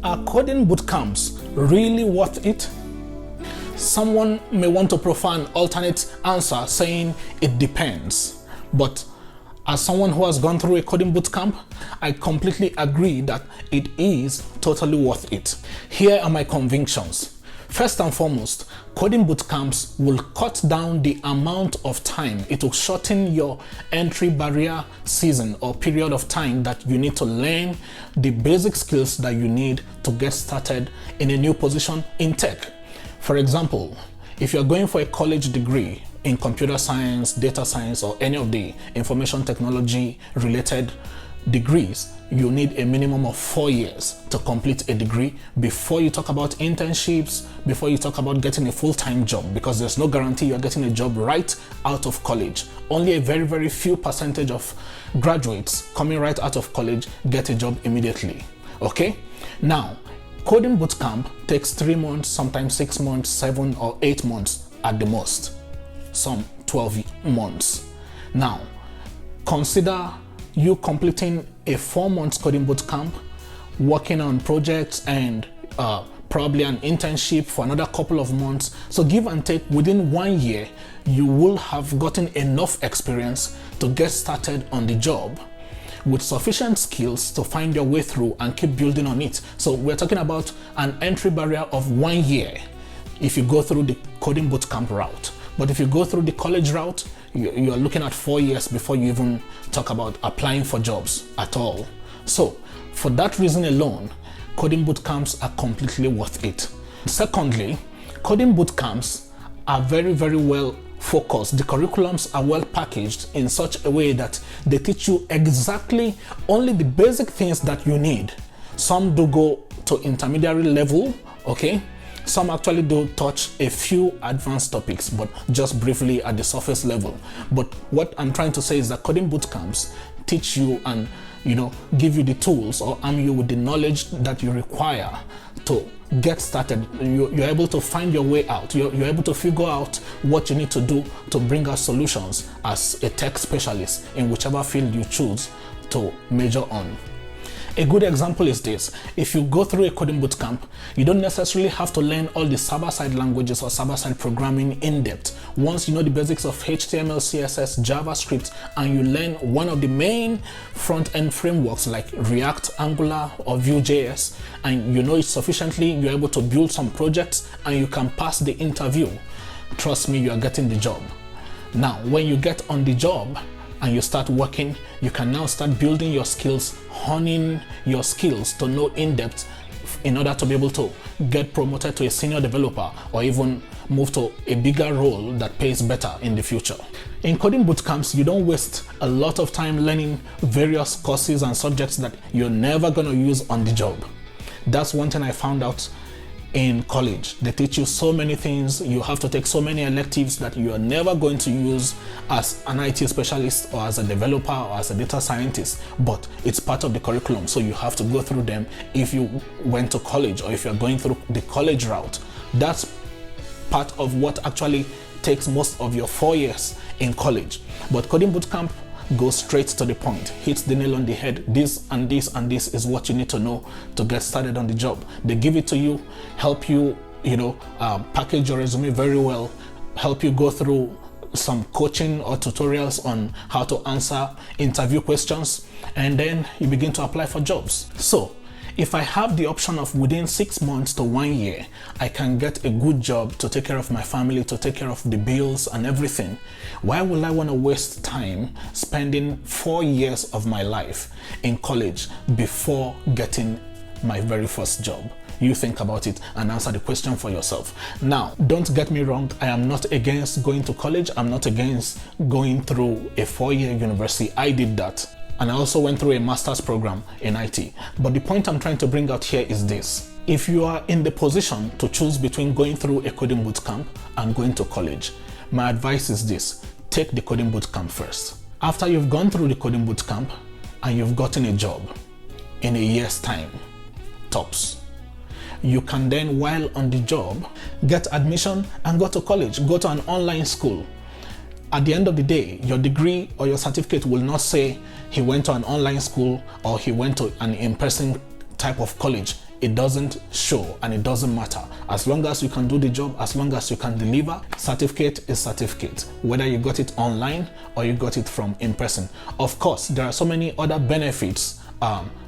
Are coding bootcamps really worth it? Someone may want to prefer an alternate answer saying it depends. But as someone who has gone through a coding bootcamp, I completely agree that it is totally worth it. Here are my convictions. First and foremost, coding bootcamps will cut down the amount of time. It will shorten your entry barrier season or period of time that you need to learn the basic skills that you need to get started in a new position in tech. For example, if you're going for a college degree in computer science, data science, or any of the information technology related degrees, you need a minimum of 4 years to complete a degree before you talk about internships, before you talk about getting a full-time job, because there's no guarantee you're getting a job right out of college. Only a very, very few percentage of graduates coming right out of college get a job immediately. Okay? Now, coding bootcamp takes 3 months, sometimes 6 months, 7 or 8 months at the most, some 12 months. Now, consider you completing a 4-month coding bootcamp, working on projects and probably an internship for another couple of months. So give and take, within 1 year, you will have gotten enough experience to get started on the job with sufficient skills to find your way through and keep building on it. So we're talking about an entry barrier of 1 year if you go through the coding bootcamp route. But if you go through the college route, you're looking at 4 years before you even talk about applying for jobs at all. So for that reason alone, coding bootcamps are completely worth it. Secondly, coding bootcamps are very, very well focused. The curriculums are well packaged in such a way that they teach you exactly only the basic things that you need. Some do go to intermediary level, okay? Some actually do touch a few advanced topics, but just briefly at the surface level. But what I'm trying to say is that coding bootcamps teach you and give you the tools or arm you with the knowledge that you require to get started. You're able to find your way out. You're able to figure out what you need to do to bring out solutions as a tech specialist in whichever field you choose to major on. A good example is this. If you go through a coding bootcamp, you don't necessarily have to learn all the server-side languages or server-side programming in depth. Once you know the basics of HTML, CSS, JavaScript, and you learn one of the main front-end frameworks like React, Angular, or Vue.js, and you know it sufficiently, you're able to build some projects and you can pass the interview. Trust me, you are getting the job. Now, when you get on the job, and you start working, you can now start building your skills, honing your skills to know in depth in order to be able to get promoted to a senior developer or even move to a bigger role that pays better in the future. In coding bootcamps, you don't waste a lot of time learning various courses and subjects that you're never going to use on the job. That's one thing I found out in college. They teach you so many things. You have to take so many electives that you are never going to use as an IT specialist or as a developer or as a data scientist, but it's part of the curriculum, so you have to go through them if you went to college or if you're going through the college route. That's part of what actually takes most of your 4 years in college. But coding bootcamp goes straight to the point, hits the nail on the head. This and this and this is what you need to know to get started on the job. They give it to you, help you, package your resume very well, help you go through some coaching or tutorials on how to answer interview questions, and then you begin to apply for jobs. So if I have the option of within 6 months to 1 year, I can get a good job to take care of my family, to take care of the bills and everything, why will I want to waste time spending 4 years of my life in college before getting my very first job? You think about it and answer the question for yourself. Now, don't get me wrong, I am not against going to college. I'm not against going through a 4-year university. I did that. And I also went through a master's program in IT. But the point I'm trying to bring out here is this. If you are in the position to choose between going through a coding bootcamp and going to college, my advice is this: take the coding bootcamp first. After you've gone through the coding bootcamp and you've gotten a job in a year's time, tops, you can then, while on the job, get admission and go to college, go to an online school. At the end of the day, your degree or your certificate will not say he went to an online school or he went to an in-person type of college. it doesn't show and it doesn't matter. As long as you can do the job, as long as you can deliver, certificate is certificate, whether you got it online or you got it from in person. Of course, there are so many other benefits,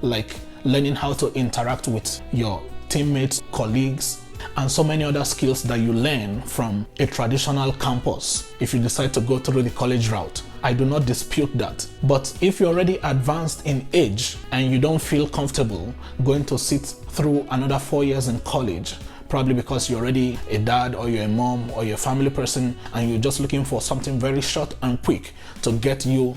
like learning how to interact with your teammates, colleagues, and so many other skills that you learn from a traditional campus if you decide to go through the college route. I do not dispute that. But if you're already advanced in age and you don't feel comfortable going to sit through another 4 years in college, probably because you're already a dad or you're a mom or you're a family person and you're just looking for something very short and quick to get you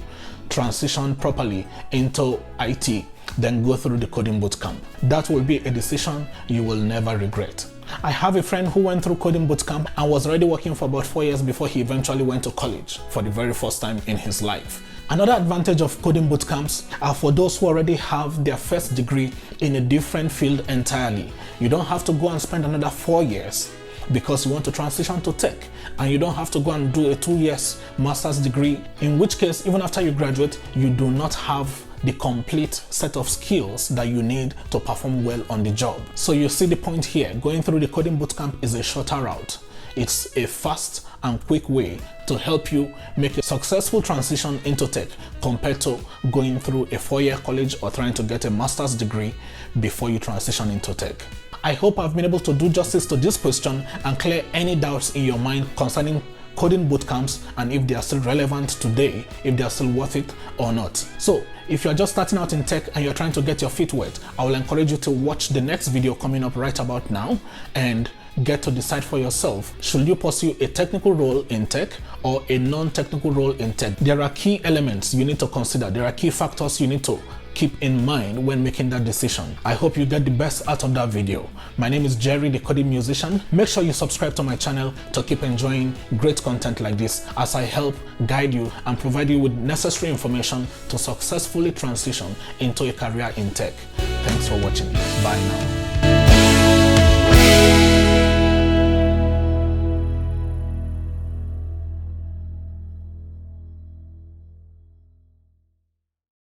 transitioned properly into IT, then go through the coding bootcamp. That will be a decision you will never regret. I have a friend who went through coding bootcamp and was already working for about 4 years before he eventually went to college for the very first time in his life. Another advantage of coding bootcamps are for those who already have their first degree in a different field entirely. You don't have to go and spend another 4 years because you want to transition to tech, and you don't have to go and do a 2 years master's degree, in which case even after you graduate you do not have the complete set of skills that you need to perform well on the job. So you see the point here. Going through the coding bootcamp is a shorter route. It's a fast and quick way to help you make a successful transition into tech compared to going through a 4-year college or trying to get a master's degree before you transition into tech. I hope I've been able to do justice to this question and clear any doubts in your mind concerning coding bootcamps and if they are still relevant today, if they are still worth it or not. So if you're just starting out in tech and you're trying to get your feet wet, I will encourage you to watch the next video coming up right about now and get to decide for yourself, should you pursue a technical role in tech or a non-technical role in tech. There are key elements you need to consider. There are key factors you need to keep in mind when making that decision. I hope you get the best out of that video. My name is Jerry, the coding musician. Make sure you subscribe to my channel to keep enjoying great content like this as I help guide you and provide you with necessary information to successfully transition into a career in tech. Thanks for watching. Bye now.